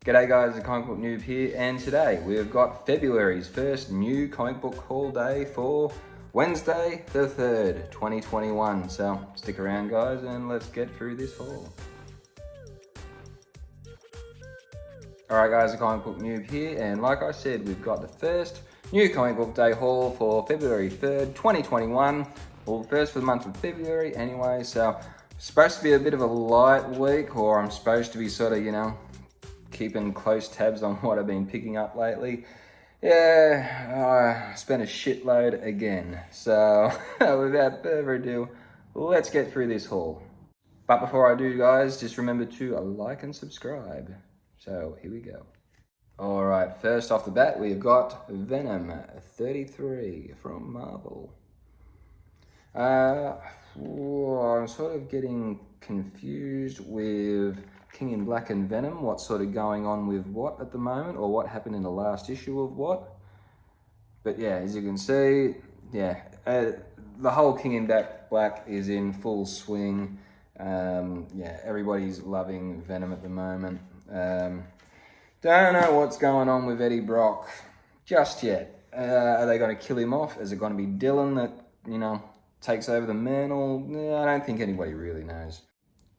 G'day guys, the comic book noob here, and today we've got February's first new comic book haul day for Wednesday the 3rd, 2021. So stick around guys and let's get through this haul. Alright guys, the comic book noob here, and like I said, we've got the first new comic book day haul for February 3rd, 2021. Well, first for the month of February anyway, so supposed to be a bit of a light week, or I'm supposed to be sort of, keeping close tabs on what I've been picking up lately. Yeah, I spent a shitload again. So without further ado, let's get through this haul. But before I do guys, just remember to like and subscribe. So here we go. Alright, first off the bat, we've got Venom 33 from Marvel. I'm sort of getting confused with King in Black and Venom, what's sort of going on with what at the moment, or what happened in the last issue of what. But yeah, as you can see, the whole King in Black is in full swing. Everybody's loving Venom at the moment. Don't know what's going on with Eddie Brock just yet. Are they going to kill him off? Is it going to be Dylan that, takes over the mantle? I don't think anybody really knows.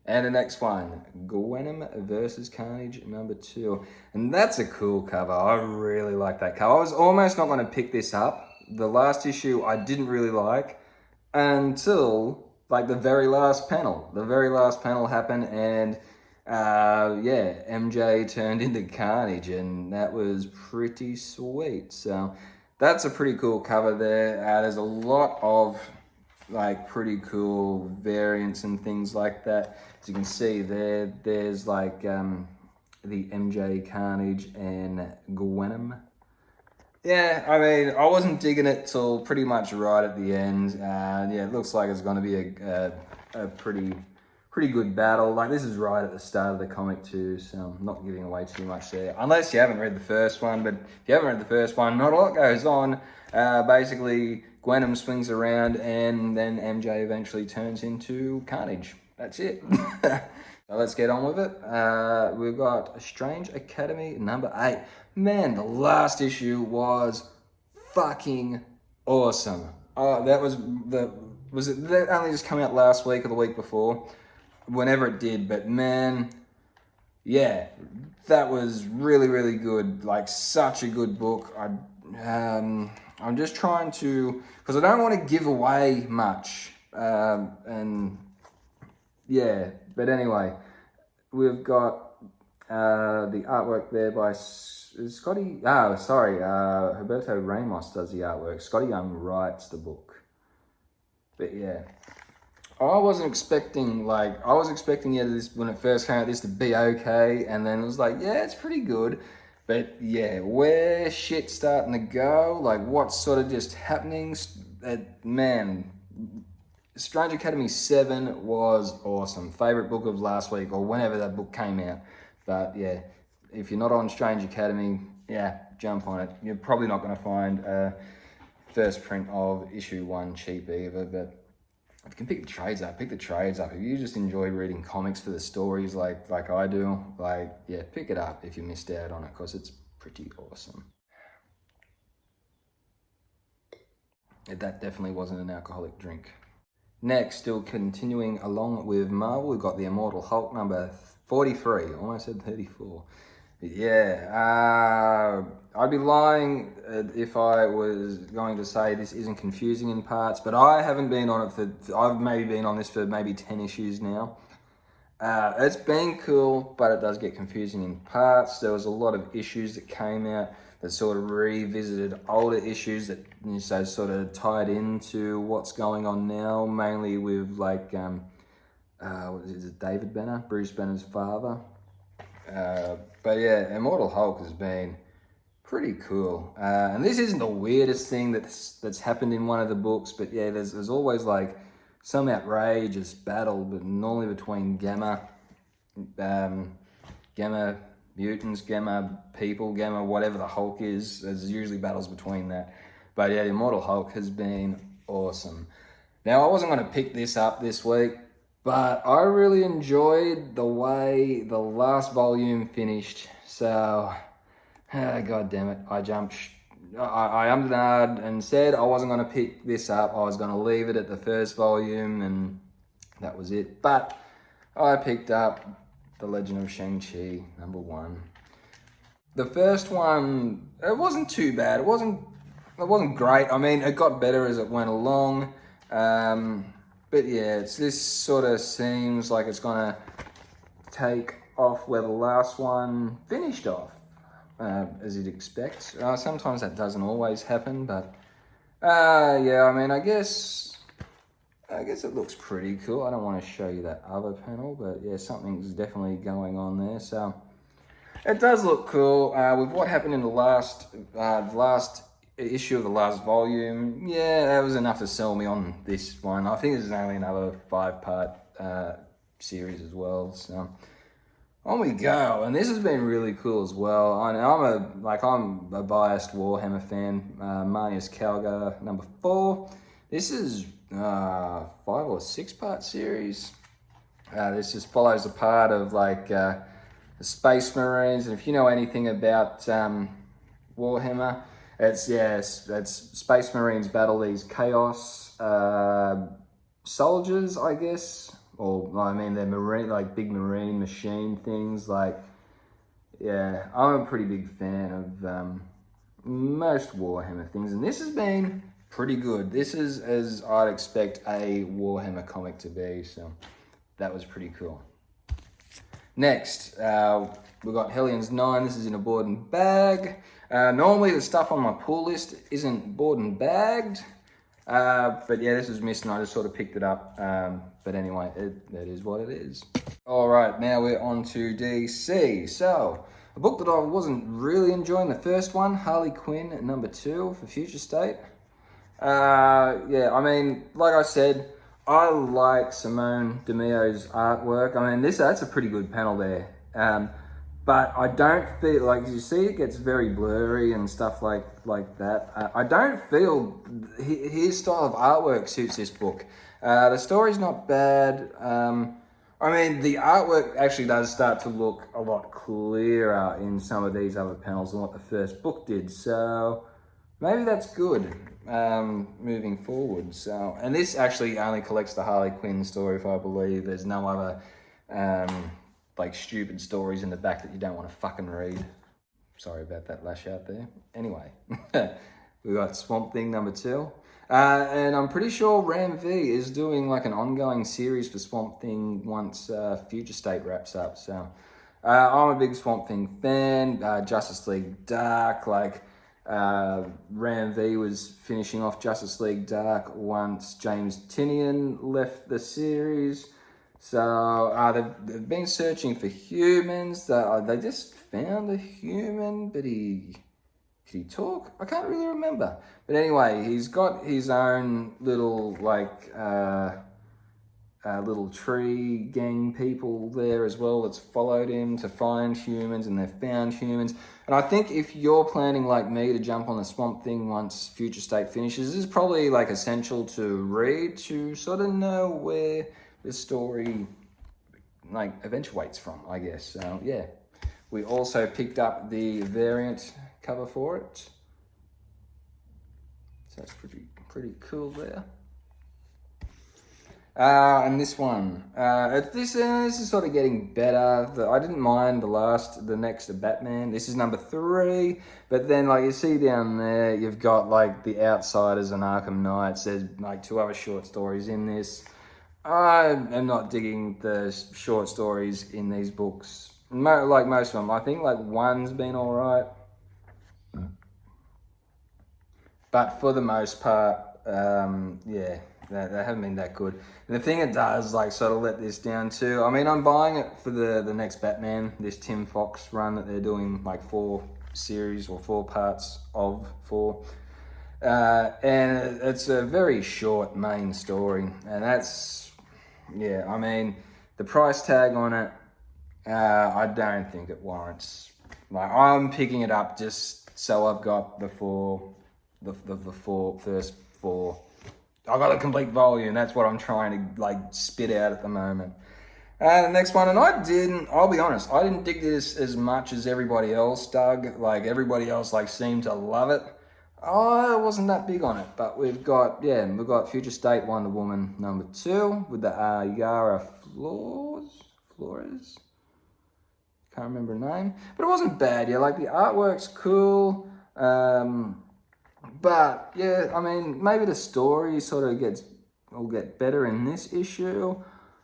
And the next one, Venom versus Carnage #2. And that's a cool cover. I really like that cover. I was almost not going to pick this up. The last issue I didn't really like until like the very last panel. The very last panel happened and MJ turned into Carnage, and that was pretty sweet. So that's a pretty cool cover there. There's a lot of like pretty cool variants and things like that. As you can see there's like the MJ Carnage and Venom. Yeah, I mean, I wasn't digging it till pretty much right at the end. It looks like it's going to be a pretty good battle. Like, this is right at the start of the comic too, so I'm not giving away too much there. Unless you haven't read the first one, but if you haven't read the first one, not a lot goes on. Basically, Venom swings around and then MJ eventually turns into Carnage. That's it. So let's get on with it. We've got Strange Academy #8. Man, the last issue was fucking awesome. That only just come out last week or the week before? Whenever it did, but man, yeah, that was really, really good. Like, such a good book. I'm just trying to, because I don't want to give away much, but anyway, we've got the artwork there by Roberto Ramos does the artwork. Scotty Young writes the book. But yeah, I was expecting this when it first came out, this to be okay, and then it was like, yeah, it's pretty good. But yeah, where shit's starting to go, like what's sort of just happening, man, Strange Academy 7 was awesome. Favorite book of last week, or whenever that book came out. But yeah, if you're not on Strange Academy, yeah, jump on it. You're probably not going to find a first print of issue 1 cheap either, but if you can pick the trades up, pick the trades up. If you just enjoy reading comics for the stories like I do, pick it up if you missed out on it, because it's pretty awesome. That definitely wasn't an alcoholic drink. Next, still continuing along with Marvel, we've got the Immortal Hulk #43. Almost said 34. Yeah, I'd be lying if I was going to say this isn't confusing in parts, but I haven't been on it I've maybe been on this for maybe 10 issues now. It's been cool, but it does get confusing in parts. There was a lot of issues that came out that sort of revisited older issues that sort of tied into what's going on now, mainly with David Banner, Bruce Banner's father. But yeah, Immortal Hulk has been pretty cool. And this isn't the weirdest thing that's happened in one of the books, but yeah, there's always like some outrageous battle, but normally between Gamma mutants, Gamma people, Gamma whatever the Hulk is. There's usually battles between that. But yeah, the Immortal Hulk has been awesome. Now, I wasn't going to pick this up this week, But I really enjoyed the way the last volume finished. So, God damn it, I jumped. I ummed and ahed and said I wasn't going to pick this up. I was going to leave it at the first volume, and that was it. But I picked up The Legend of Shanxi, #1. The first one, it wasn't too bad. It wasn't great. I mean, it got better as it went along. But yeah, this sort of seems like it's gonna take off where the last one finished off, as you'd expect. Sometimes that doesn't always happen, but yeah, I mean, I guess it looks pretty cool. I don't want to show you that other panel, but yeah, something's definitely going on there. So it does look cool. With what happened in the last issue of the last volume, yeah, that was enough to sell me on this one. I think there's only another 5-part series as well. So on we go, and this has been really cool as well. I'm a biased Warhammer fan. Marnius Calgar #4. This is 5 or 6-part series. This just follows a part of like the Space Marines, and if you know anything about Warhammer, it's Space Marines battle these Chaos soldiers, I guess. Or I mean, they're marine, like big marine machine things. Like, yeah, I'm a pretty big fan of most Warhammer things, and this has been pretty good. This is as I'd expect a Warhammer comic to be, so that was pretty cool. Next, we've got Hellions 9. This is in a board and bag. Normally the stuff on my pull list isn't board and bagged, but yeah, this was missing. I just sort of picked it up. But anyway, it is what it is. All right, now we're on to DC. So, a book that I wasn't really enjoying, the first one, Harley Quinn #2 for Future State. Yeah, I mean, like I said, I like Simone DeMio's artwork. I mean, that's a pretty good panel there. But I don't feel, like you see, it gets very blurry and stuff like that. I don't feel his style of artwork suits this book. The story's not bad. I mean, the artwork actually does start to look a lot clearer in some of these other panels than what the first book did. So maybe that's good moving forward. So, and this actually only collects the Harley Quinn story, if I believe. There's no other like stupid stories in the back that you don't want to fucking read. Sorry about that lash out there. Anyway, we got Swamp Thing #2. And I'm pretty sure Ram V is doing like an ongoing series for Swamp Thing once Future State wraps up. So I'm a big Swamp Thing fan. Justice League Dark, like Ram V was finishing off Justice League Dark once James Tynion left the series. So they've been searching for humans. They just found a human, but could he talk? I can't really remember. But anyway, he's got his own little little tree gang people there as well that's followed him to find humans, and they've found humans. And I think if you're planning like me to jump on the Swamp Thing once Future State finishes, this is probably like essential to read to sort of know where the story like eventuates from, I guess. So yeah, we also picked up the variant cover for it, so that's pretty cool there. And this one, this is sort of getting better. I didn't mind the next Batman. This is #3, but then like you see down there, you've got like The Outsiders and Arkham Knights. There's like 2 other short stories in this. I am not digging the short stories in these books. Like most of them, I think like one's been all right, but for the most part, yeah, they haven't been that good. And the thing it does, like, sort of let this down too. I mean, I'm buying it for the next Batman, this Tim Fox run that they're doing, like 4 series or 4 parts of 4. And it's a very short main story, and that's, yeah, I mean, the price tag on it, I don't think it warrants. Like, I'm picking it up just so I've got the first four I got a complete volume. That's what I'm trying to like spit out at the moment. The next one, and I'll be honest, I didn't dig this as much as everybody else dug. Like, everybody else, like, seemed to love it. I wasn't that big on it, but we've got Future State Wonder Woman #2 with the Yara Flores? Can't remember her name, but it wasn't bad. Yeah, like, the artwork's cool. But, yeah, I mean, maybe the story sort of will get better in this issue.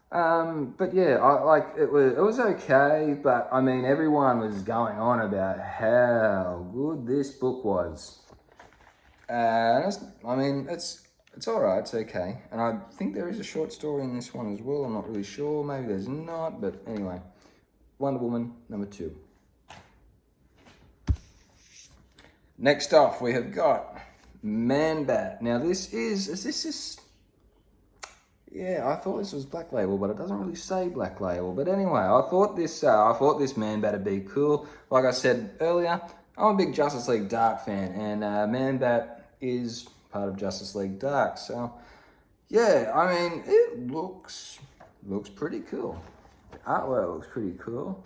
But yeah, it was okay, but I mean, everyone was going on about how good this book was. It's all right, it's okay. And I think there is a short story in this one as well. I'm not really sure. Maybe there's not, but anyway, Wonder Woman #2. Next off, we have got ManBat. Now, yeah, I thought this was Black Label, but it doesn't really say Black Label. But anyway, I thought this ManBat would be cool. Like I said earlier, I'm a big Justice League Dark fan, and ManBat is part of Justice League Dark. So, yeah, I mean, it looks pretty cool. The artwork looks pretty cool.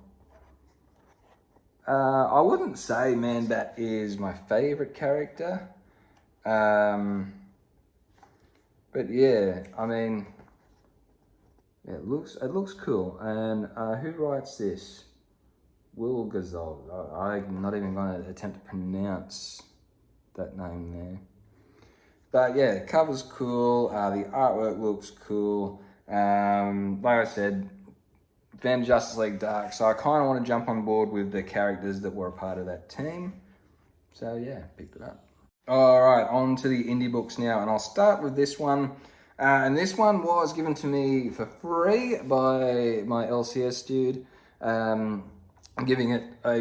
I wouldn't say ManBat is my favorite character. But yeah, I mean, yeah, it looks cool. And who writes this? Will Gazold. I'm not even going to attempt to pronounce that name there. But yeah, the cover's cool. The artwork looks cool. Like I said, fan of Justice League Dark, so I kind of want to jump on board with the characters that were a part of that team. So yeah, picked it up. All right, on to the indie books now, and I'll start with this one. And this one was given to me for free by my LCS dude. He was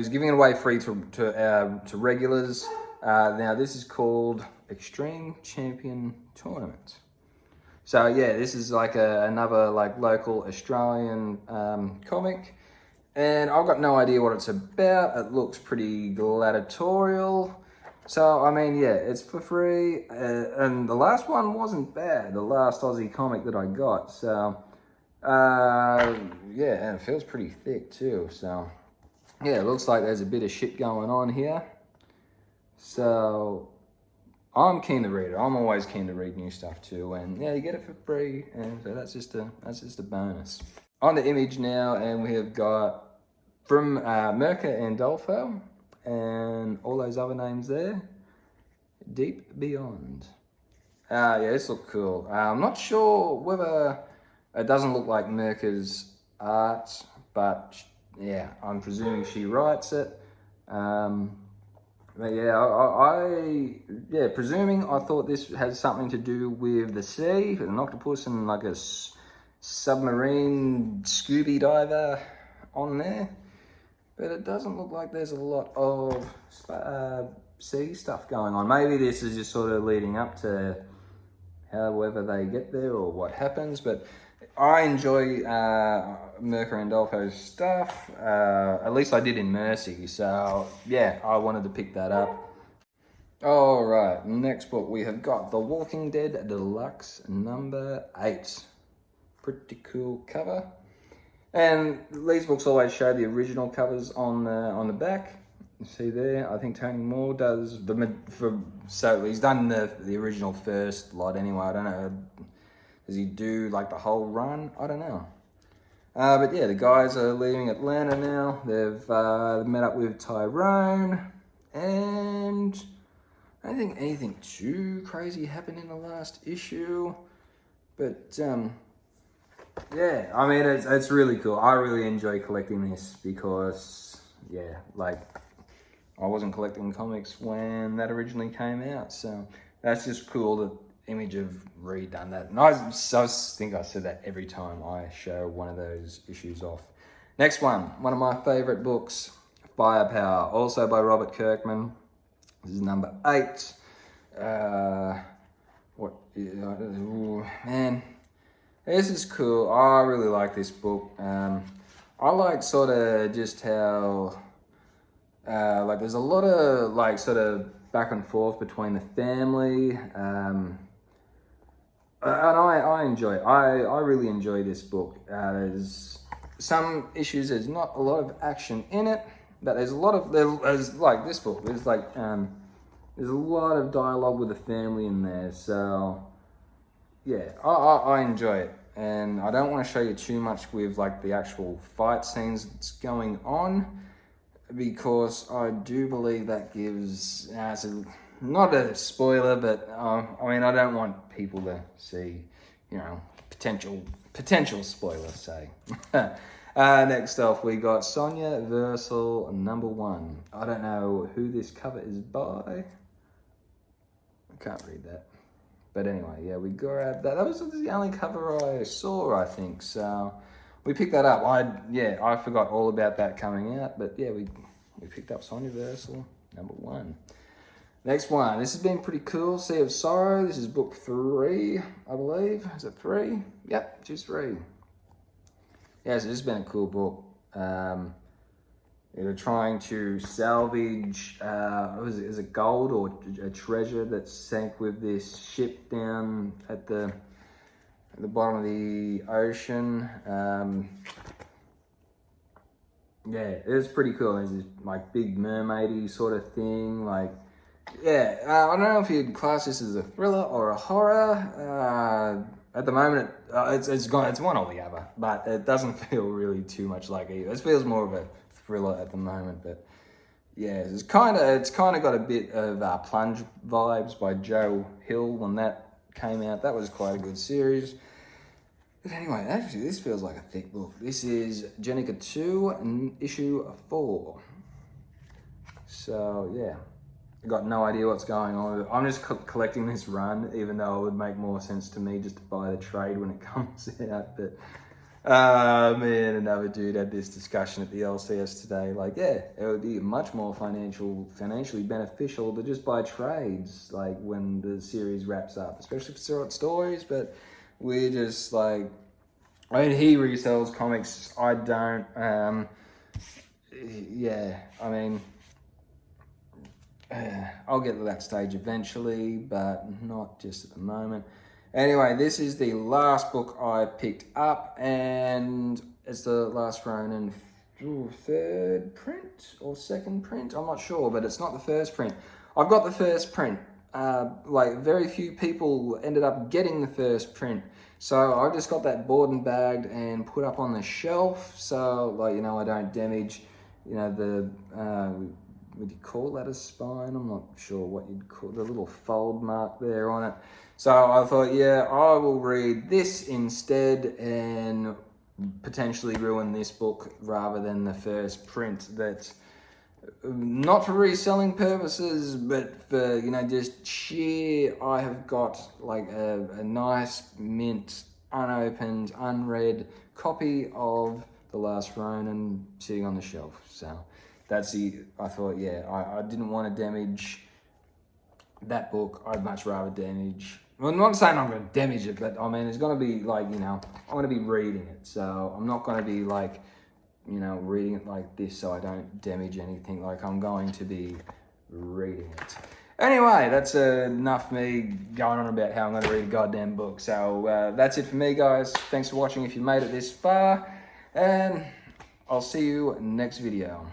giving it away free to regulars. Now this is called Extreme Champion Tournament. So yeah, this is like another like local Australian comic, and I've got no idea what it's about. It looks pretty gladiatorial. So, I mean, yeah, it's for free, and the last one wasn't bad, the last Aussie comic that I got, so, yeah, and it feels pretty thick too, so, yeah, it looks like there's a bit of shit going on here, so, I'm keen to read it. I'm always keen to read new stuff too, and yeah, you get it for free, and so that's just a bonus. On the image now, and we have got, from Merca and Dolfo, and all those other names there, Deep Beyond. Yeah, this looks cool. I'm not sure whether it doesn't look like Merca's art, but yeah, I'm presuming she writes it. But yeah, presuming I thought this has something to do with the sea, with an octopus and like a submarine Scooby diver on there. But it doesn't look like there's a lot of sea stuff going on. Maybe this is just sort of leading up to however they get there or what happens. But I enjoy Merca and Dolfo's stuff. At least I did in Mercy. So yeah, I wanted to pick that up. All right, next book we have got The Walking Dead Deluxe #8. Pretty cool cover. And these books always show the original covers on the back. You see there, I think Tony Moore does so he's done the original first lot anyway. I don't know, does he do like the whole run? I don't know. But yeah, the guys are leaving Atlanta now. They've met up with Tyrone, and I don't think anything too crazy happened in the last issue. But yeah, I mean, it's really cool. I really enjoy collecting this because, yeah, like, I wasn't collecting comics when that originally came out. So that's just cool that Image have redone that. And I think I said that every time I show one of those issues off. Next one of my favorite books, Firepower, also by Robert Kirkman. This is #8. Man. This is cool. I really like this book. I like sort of just how, like there's a lot of like sort of back and forth between the family. And I enjoy it. I really enjoy this book. There's some issues, there's not a lot of action in it, but there's a lot of, there's like this book, there's like, there's a lot of dialogue with the family in there. So yeah, I enjoy it. And I don't want to show you too much with like the actual fight scenes that's going on, because I do believe that gives, it's not a spoiler, but I mean, I don't want people to see, you know, potential spoilers, say. Next off, we got Sonya Versal #1. I don't know who this cover is by. I can't read that. But anyway, yeah, we grabbed that. That was the only cover I saw, I think. So we picked that up. I forgot all about that coming out. But yeah, we picked up Sonya Versal #1. Next one. This has been pretty cool. Sea of Sorrow. This is book 3, I believe. Is it 3? Yep, just 3. Yeah, so this has been a cool book. They're trying to salvage, is it gold or a treasure that sank with this ship down at the bottom of the ocean. Yeah, it's pretty cool. There's this like big mermaidy sort of thing. Like, yeah, I don't know if you'd class this as a thriller or a horror. At the moment, it's one or the other, but it doesn't feel really too much like either. It feels more of a thriller at the moment, but yeah, it's kind of got a bit of Plunge vibes by Joe Hill when that came out. That was quite a good series. But anyway, actually, this feels like a thick book. This is Jennica 2, issue 4. So yeah, I got no idea what's going on. I'm just collecting this run, even though it would make more sense to me just to buy the trade when it comes out. But me and another dude had this discussion at the LCS today. Like, yeah, it would be much more financially beneficial to just buy trades, like when the series wraps up, especially for short stories. But we're just like, I mean, he resells comics, I don't. Yeah, I mean, I'll get to that stage eventually, but not just at the moment. Anyway, this is the last book I picked up, and it's the Last Ronin 3rd print or 2nd print. I'm not sure, but it's not the first print. I've got the first print. Like, very few people ended up getting the first print. So I just got that board and bagged and put up on the shelf. So, like, you know, I don't damage, you know, the, would you call that a spine? I'm not sure what you'd call the little fold mark there on it. So I thought, yeah, I will read this instead and potentially ruin this book rather than the first print. That's not for reselling purposes, but for, you know, just sheer, I have got like a nice mint, unopened, unread copy of The Last Ronin sitting on the shelf. So that's I thought, yeah, I didn't want to damage that book. I'd much rather damage, well, I'm not saying I'm going to damage it, but I mean, it's going to be like, you know, I'm going to be reading it. So I'm not going to be like, you know, reading it like this so I don't damage anything. Like, I'm going to be reading it. Anyway, that's enough me going on about how I'm going to read a goddamn book. So that's it for me, guys. Thanks for watching if you made it this far, and I'll see you next video.